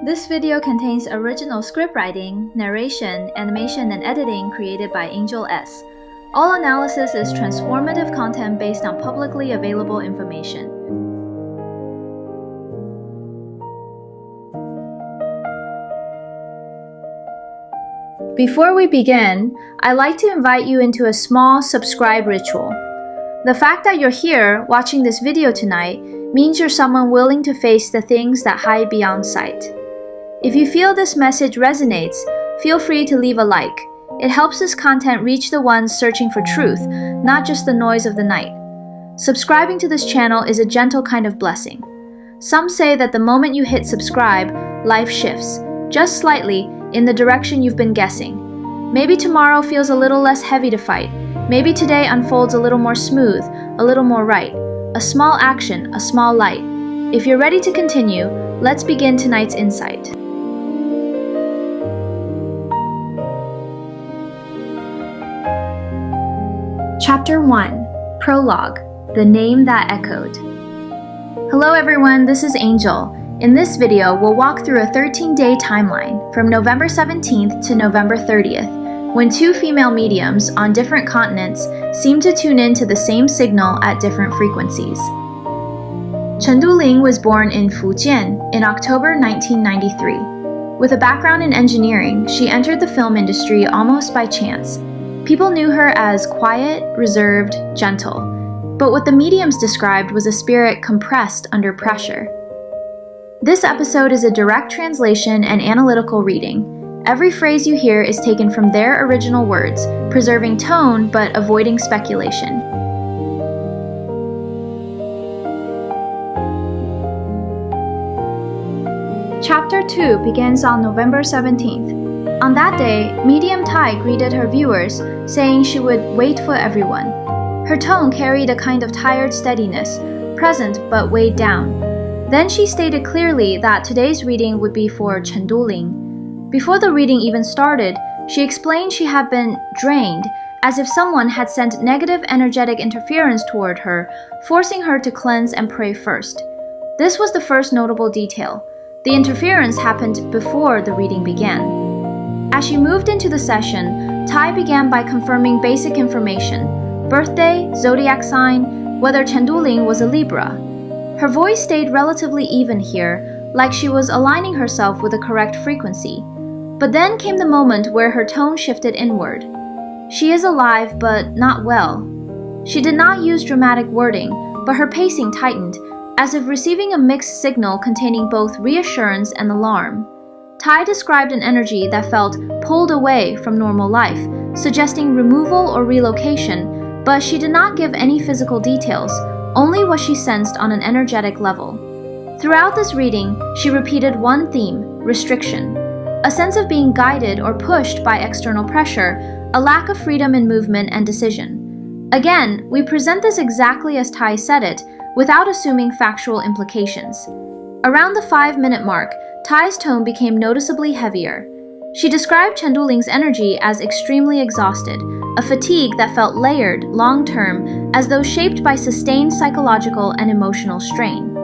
This video contains original script writing, narration, animation, and editing created by Angel S. All analysis is transformative content based on publicly available information. Before we begin, I'd like to invite you into a small subscribe ritual. The fact that you're here watching this video tonight means you're someone willing to face the things that hide beyond sight. If you feel this message resonates, feel free to leave a like. It helps this content reach the ones searching for truth, not just the noise of the night. Subscribing to this channel is a gentle kind of blessing. Some say that the moment you hit subscribe, life shifts, just slightly, in the direction you've been guessing. Maybe tomorrow feels a little less heavy to fight. Maybe today unfolds a little more smooth, a little more right. A small action, a small light. If you're ready to continue, let's begin tonight's insight. Chapter 1, Prologue, The Name That Echoed. Hello everyone, this is Angel. In this video, we'll walk through a 13-day timeline from November 17th to November 30th, when two female mediums on different continents seem to tune in to the same signal at different frequencies.陈都灵was born in Fujian in October 1993. With a background in engineering, she entered the film industry almost by chance. People knew her as quiet, reserved, gentle, but what the mediums described was a spirit compressed under pressure. This episode is a direct translation and analytical reading. Every phrase you hear is taken from their original words, preserving tone but avoiding speculation. Chapter 2 begins on November 17th. On that day, Medium Tai greeted her viewers, saying she would wait for everyone. Her tone carried a kind of tired steadiness, present but weighed down. Then she stated clearly that today's reading would be for陈都灵. Before the reading even started, she explained she had been drained, as if someone had sent negative energetic interference toward her, forcing her to cleanse and pray first. This was the first notable detail. The interference happened before the reading began. As she moved into the session, Tai began by confirming basic information: birthday, zodiac sign, whether陈都灵was a Libra. Her voice stayed relatively even here, like she was aligning herself with the correct frequency. But then came the moment where her tone shifted inward. She is alive, but not well. She did not use dramatic wording, but her pacing tightened, as if receiving a mixed signal containing both reassurance and alarm. Tai described an energy that felt pulled away from normal life, suggesting removal or relocation, but she did not give any physical details, only what she sensed on an energetic level. Throughout this reading, she repeated one theme: restriction. A sense of being guided or pushed by external pressure, a lack of freedom in movement and decision. Again, we present this exactly as Tai said it, without assuming factual implications. Around the 5-minute mark, Tai's tone became noticeably heavier. She described陈都灵's energy as extremely exhausted, a fatigue that felt layered, long-term, as though shaped by sustained psychological and emotional strain.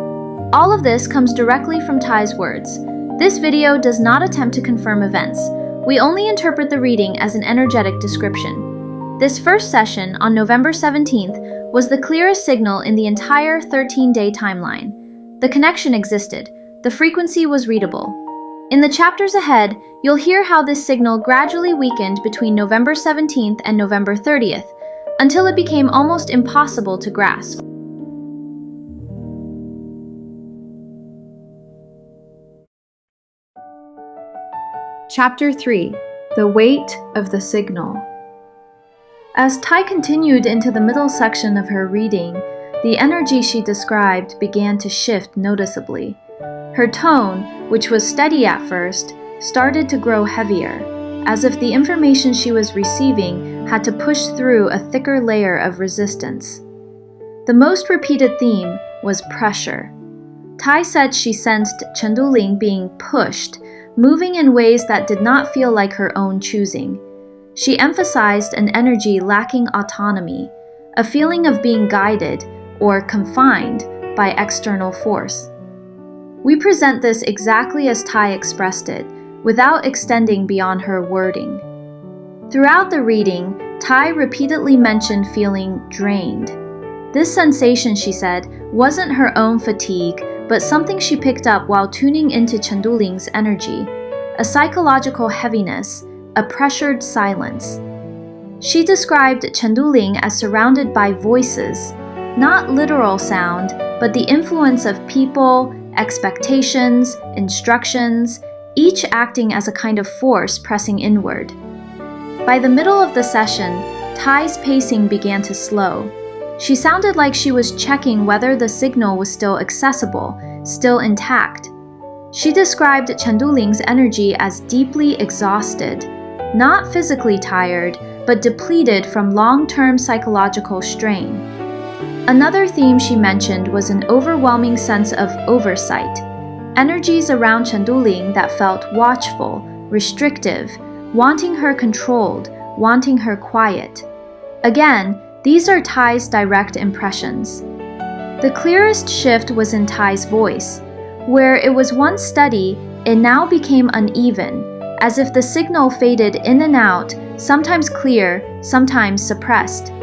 All of this comes directly from Tai's words. This video does not attempt to confirm events. We only interpret the reading as an energetic description. This first session, on November 17th, was the clearest signal in the entire 13-day timeline. The connection existed. The frequency was readable. In the chapters ahead, you'll hear how this signal gradually weakened between November 17th and November 30th, until it became almost impossible to grasp. Chapter 3, The Weight of the Signal. As Tai continued into the middle section of her reading, the energy she described began to shift noticeably. Her tone, which was steady at first, started to grow heavier, as if the information she was receiving had to push through a thicker layer of resistance. The most repeated theme was pressure. Tai said she sensed陈都灵being pushed, moving in ways that did not feel like her own choosing. She emphasized an energy lacking autonomy, a feeling of being guided or confined by external force. We present this exactly as Tai expressed it, without extending beyond her wording. Throughout the reading, Tai repeatedly mentioned feeling drained. This sensation, she said, wasn't her own fatigue, but something she picked up while tuning into Chen Duling's energy, a psychological heaviness, a pressured silence. She described Chen Duling as surrounded by voices, not literal sound, but the influence of people, expectations, instructions, each acting as a kind of force pressing inward. By the middle of the session, Tai's pacing began to slow. She sounded like she was checking whether the signal was still accessible, still intact. She described Chen Duling's energy as deeply exhausted, not physically tired, but depleted from long-term psychological strain. Another theme she mentioned was an overwhelming sense of oversight, energies around Chen Duling that felt watchful, restrictive, wanting her controlled, wanting her quiet. Again, these are Tai's direct impressions. The clearest shift was in Tai's voice. Where it was once steady, it now became uneven, as if the signal faded in and out, sometimes clear, sometimes suppressed.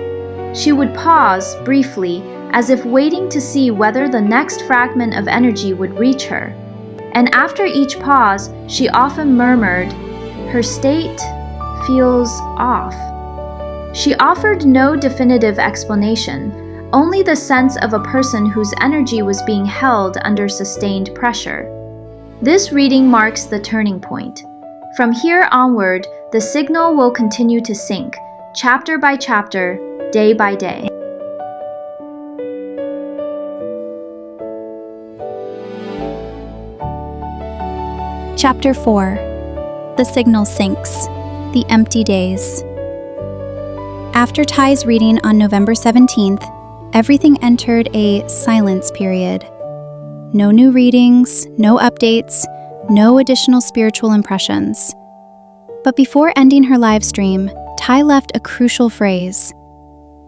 She would pause briefly, as if waiting to see whether the next fragment of energy would reach her. And after each pause, she often murmured, "Her state feels off." She offered no definitive explanation, only the sense of a person whose energy was being held under sustained pressure. This reading marks the turning point. From here onward, the signal will continue to sink, chapter by chapter, day by day. Chapter 4. The Signal Sinks. The Empty Days. After Tai's reading on November 17th, everything entered a silence period. No new readings, no updates, no additional spiritual impressions. But before ending her live stream, Tai left a crucial phrase.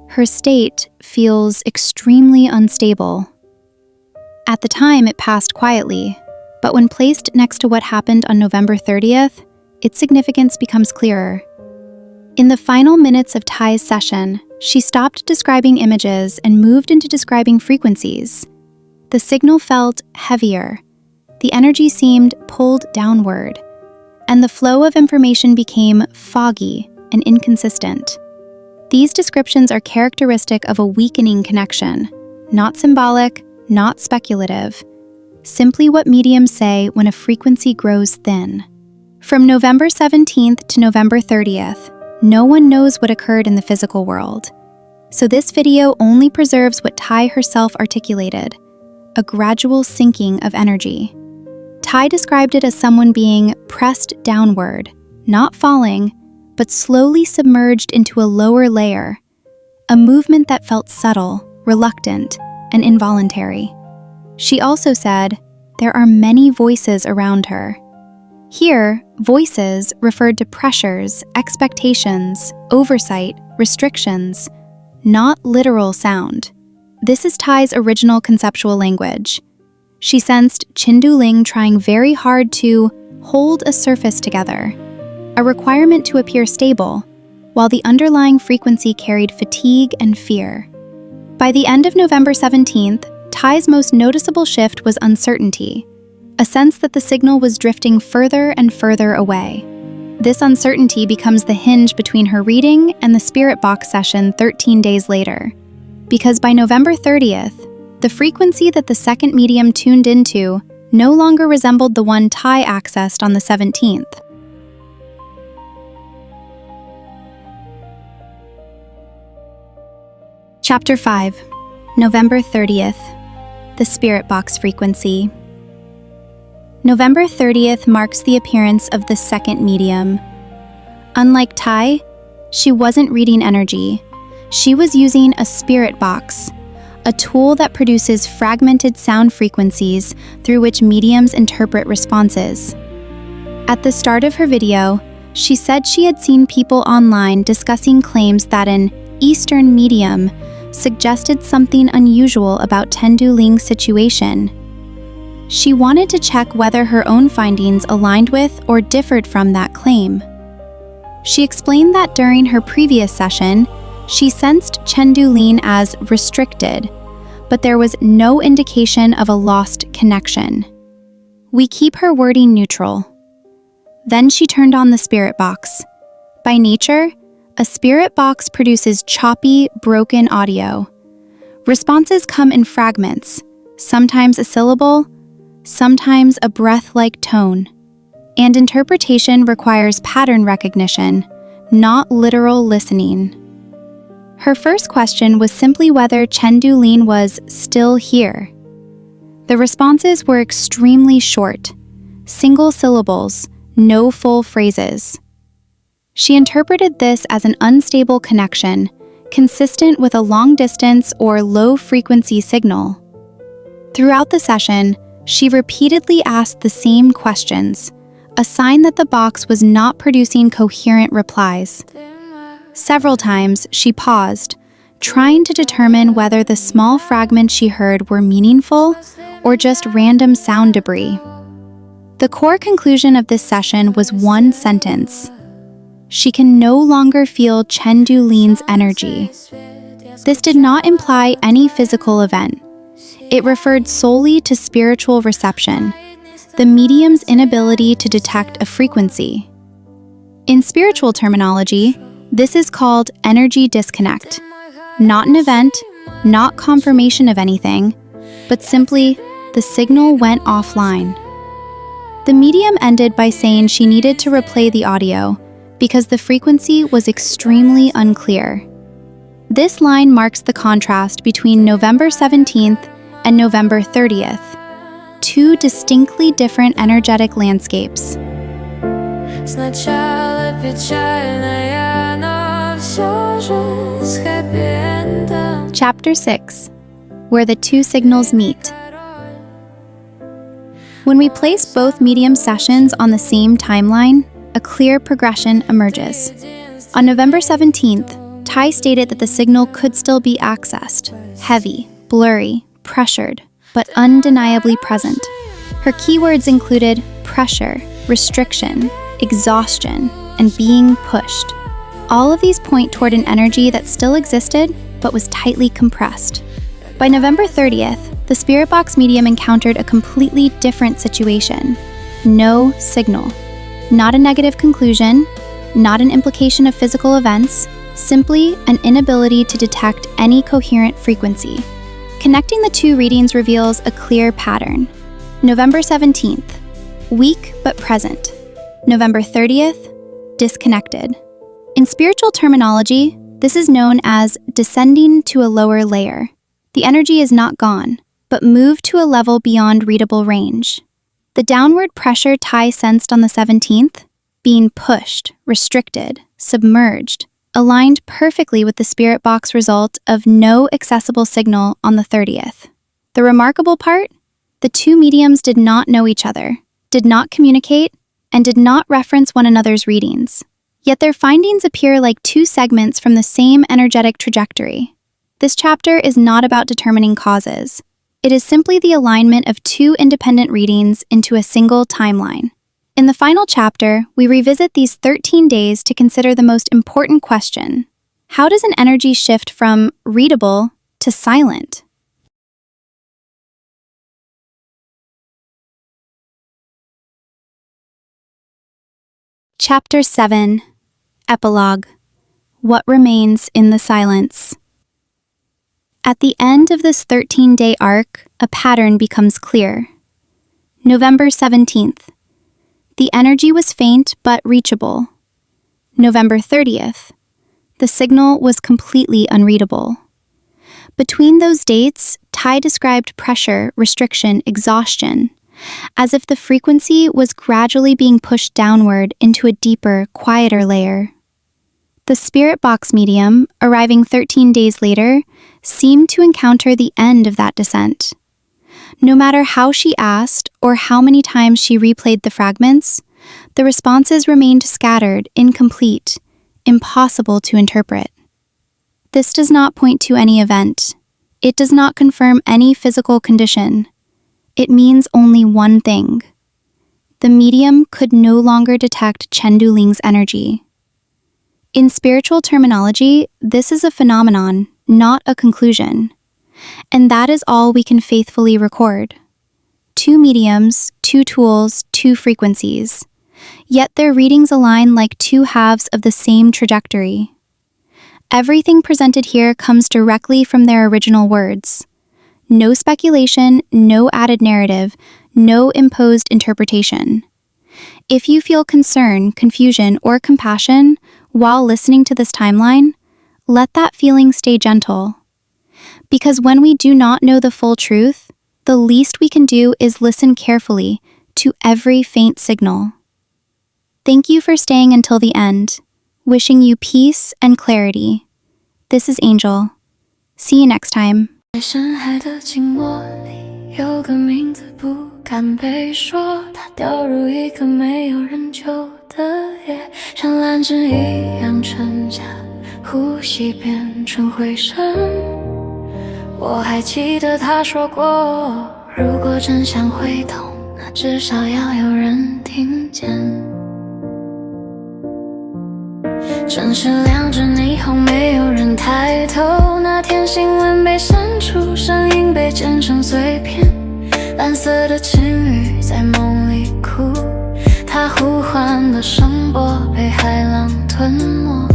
Her state feels extremely unstable. At the time, it passed quietly, but when placed next to what happened on November 30th, its significance becomes clearer. In the final minutes of Tai's session, she stopped describing images and moved into describing frequencies. The signal felt heavier. The energy seemed pulled downward, and the flow of information became foggy and inconsistent. These descriptions are characteristic of a weakening connection, not symbolic, not speculative, simply what mediums say when a frequency grows thin. From November 17th to November 30th, no one knows what occurred in the physical world. So this video only preserves what Tai herself articulated, a gradual sinking of energy. Tai described it as someone being pressed downward, not falling, but slowly submerged into a lower layer, a movement that felt subtle, reluctant, and involuntary. She also said, there are many voices around her. Here, voices referred to pressures, expectations, oversight, restrictions, not literal sound. This is Tai's original conceptual language. She sensed Chen Duling trying very hard to hold a surface together, a requirement to appear stable, while the underlying frequency carried fatigue and fear. By the end of November 17th, Tai's most noticeable shift was uncertainty, a sense that the signal was drifting further and further away. This uncertainty becomes the hinge between her reading and the Spirit Box session 13 days later. Because by November 30th, the frequency that the second medium tuned into no longer resembled the one Tai accessed on the 17th. Chapter 5. November 30th. The Spirit Box Frequency. November 30th marks the appearance of the second medium. Unlike Tai, she wasn't reading energy. She was using a spirit box, a tool that produces fragmented sound frequencies through which mediums interpret responses. At the start of her video, she said she had seen people online discussing claims that an Eastern medium suggested something unusual about Chen Duling's situation. She wanted to check whether her own findings aligned with or differed from that claim. She explained that during her previous session, she sensed Chen Dulin as restricted, but there was no indication of a lost connection. We keep her wording neutral. Then she turned on the spirit box. By nature, a spirit box produces choppy, broken audio. Responses come in fragments, sometimes a syllable, sometimes a breath-like tone. And interpretation requires pattern recognition, not literal listening. Her first question was simply whether Chen Dulin was still here. The responses were extremely short, single syllables, no full phrases. She interpreted this as an unstable connection, consistent with a long-distance or low-frequency signal. Throughout the session, she repeatedly asked the same questions, a sign that the box was not producing coherent replies. Several times, she paused, trying to determine whether the small fragments she heard were meaningful or just random sound debris. The core conclusion of this session was one sentence. She can no longer feel Chen Dulin's energy. This did not imply any physical event. It referred solely to spiritual reception, the medium's inability to detect a frequency. In spiritual terminology, this is called energy disconnect. Not an event, not confirmation of anything, but simply the signal went offline. The medium ended by saying she needed to replay the audio because the frequency was extremely unclear. This line marks the contrast between November 17th and November 30th, two distinctly different energetic landscapes. Chapter 6, Where the Two Signals Meet. When we place both medium sessions on the same timeline, a clear progression emerges. On November 17th, Tai stated that the signal could still be accessed, heavy, blurry, pressured, but undeniably present. Her keywords included pressure, restriction, exhaustion, and being pushed. All of these point toward an energy that still existed, but was tightly compressed. By November 30th, the Spirit Box medium encountered a completely different situation. No signal. Not a negative conclusion, not an implication of physical events, simply an inability to detect any coherent frequency. Connecting the two readings reveals a clear pattern. November 17th, weak but present. November 30th, disconnected. In spiritual terminology, this is known as descending to a lower layer. The energy is not gone, but moved to a level beyond readable range. The downward pressure Tai sensed on the 17th, being pushed, restricted, submerged, aligned perfectly with the Spirit Box result of no accessible signal on the 30th. The remarkable part? The two mediums did not know each other, did not communicate, and did not reference one another's readings. Yet their findings appear like two segments from the same energetic trajectory. This chapter is not about determining causes. It is simply the alignment of two independent readings into a single timeline. In the final chapter, we revisit these 13 days to consider the most important question. How does an energy shift from readable to silent? Chapter 7, Epilogue. What remains in the silence? At the end of this 13-day arc, a pattern becomes clear. November 17th. The energy was faint but reachable. November 30th. The signal was completely unreadable. Between those dates, Tai described pressure, restriction, exhaustion, as if the frequency was gradually being pushed downward into a deeper, quieter layer. The Spirit Box medium, arriving 13 days later, seemed to encounter the end of that descent. No matter how she asked or how many times she replayed the fragments, the responses remained scattered, incomplete, impossible to interpret. This does not point to any event. It does not confirm any physical condition. it means only one thing. The medium could no longer detect Chen Duling's energy. In spiritual terminology, this is a phenomenon, not a conclusion. And that is all we can faithfully record. 2 mediums, 2 tools, 2 frequencies. Yet their readings align like 2 halves of the same trajectory. Everything presented here comes directly from their original words. No speculation, no added narrative, no imposed interpretation. If you feel concern, confusion, or compassion while listening to this timeline, let that feeling stay gentle. Because when we do not know the full truth, the least we can do is listen carefully to every faint signal. Thank you for staying until the end. Wishing you peace and clarity. This is Angel. See you next time. 在深海的静默里，有个名字不敢被说，它掉入一个没有人救的夜，像蓝鲸一样沉下，呼吸变成回声。我还记得他说过，如果真相会痛，那至少要有人听见。城市亮着霓虹，没有人抬头。那天新闻被删除，声音被剪成碎片。蓝色的鲸鱼在梦里哭，它呼唤的声波被海浪吞没。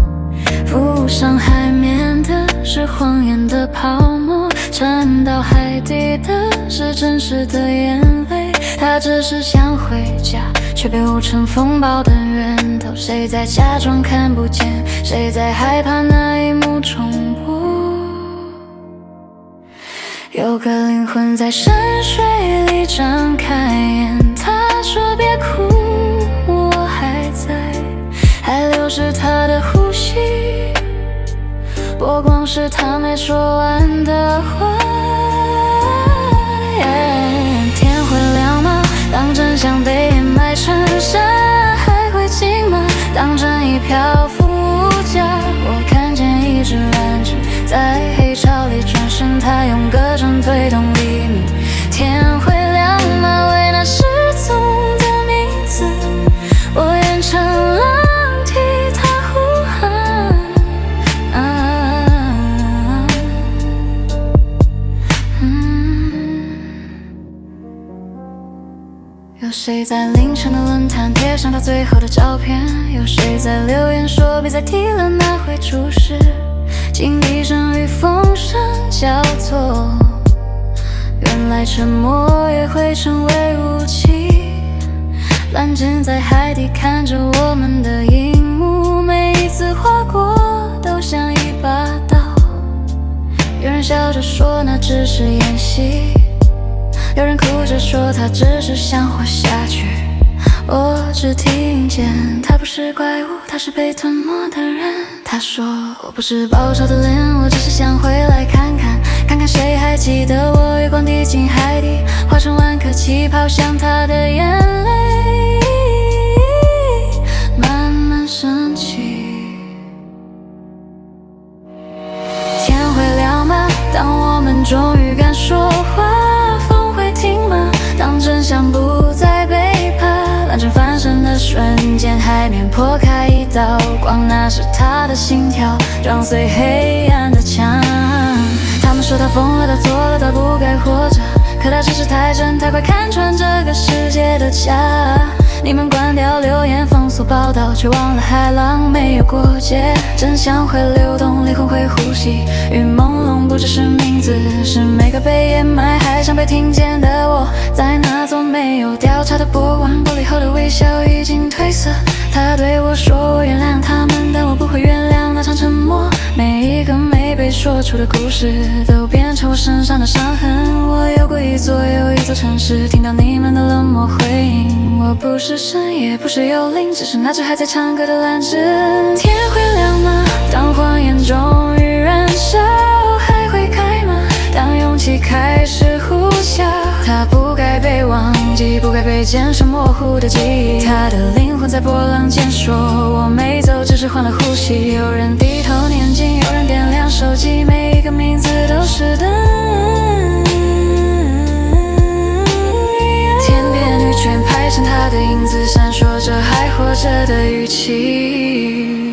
浮上海面的是谎言的泡沫，沉到海底的是真实的眼泪。他只是想回家，却被雾成风暴的源头。谁在假装看不见？谁在害怕那一幕重播？有个灵魂在深水里张开眼，他说别哭，我还在，还流失他的呼吸。波光是他没说完的话。天会亮吗？当真相被掩埋成沙，还会静吗？当正义漂浮无价，我看见一只蓝鲸在黑潮里转身，它用歌声推动黎明。天会亮吗？为那失踪的名字，我愿乘浪替它呼喊。有谁在凌晨的论坛贴上他最后的照片？有谁在留言说别再提了那回注释？警笛声与风声交错，原来沉默也会成为武器。蓝鲸在海底看着我们的荧幕，每一次划过都像一把刀。有人笑着说那只是演戏，有人哭着说他只是想活下去。我只听见他不是怪物，他是被吞没的人。他说我不是报仇的脸，我只是想回来看看，看看谁还记得我。月光滴进海底，化成万颗气泡，像他的眼泪慢慢升起。天会亮吗？当我们终于敢说话，风会停吗？当真相不再背叛，蓝鲸翻身的瞬间，海面破开一道光，那是他的心跳，撞碎黑暗的墙。他们说他疯了，他错了，他不该活着，可他只是太真，太快看穿这个世界的假。你们关掉留言，封锁报道，却忘了海浪没有过界。真相会流动，灵魂会呼吸，雨朦胧不只是名字，是每个被掩埋还想被听见的我。在那座没有调查的博物馆，玻璃后的微笑已经褪色。他对我说我原谅他们，但我不会原谅那场沉默。每一个没被说出的故事，都变成我身上的伤痕。我游过一座又一座城市，听到你们的冷漠回应。我不是神，也不是幽灵，只是那只还在唱歌的蓝鲸。天会亮吗？当谎言终于燃烧，还会开吗？当勇气开始呼啸，它不该被忘记，不该被减少模糊的记忆。它的灵魂在波浪间说，我没走，只是换了呼吸。有人低头念经，有人点亮手机，每一个名字都是灯。成他的影子，闪烁着还活着的语气。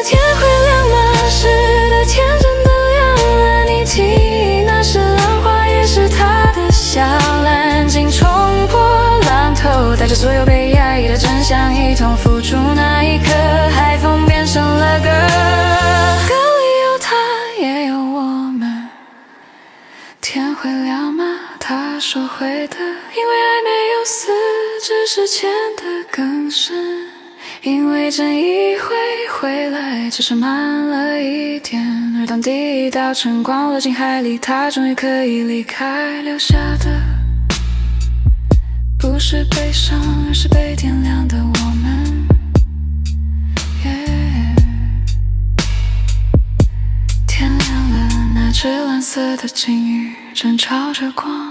天会亮吗？是的，天真的亮了。你提那是浪花，也是他的笑。蓝鲸冲破浪头，带着所有被压抑的真相一同付出。那一刻，海风变成了歌。歌里有他，也有我们。天会亮吗？他说会的，因为爱没有死，只是陷得更深。因为正义会回来，只是慢了一点。而当第一道晨光落进海里，他终于可以离开，留下的不是悲伤，而是被点亮的我们。天亮了，那只蓝色的鲸鱼正朝着光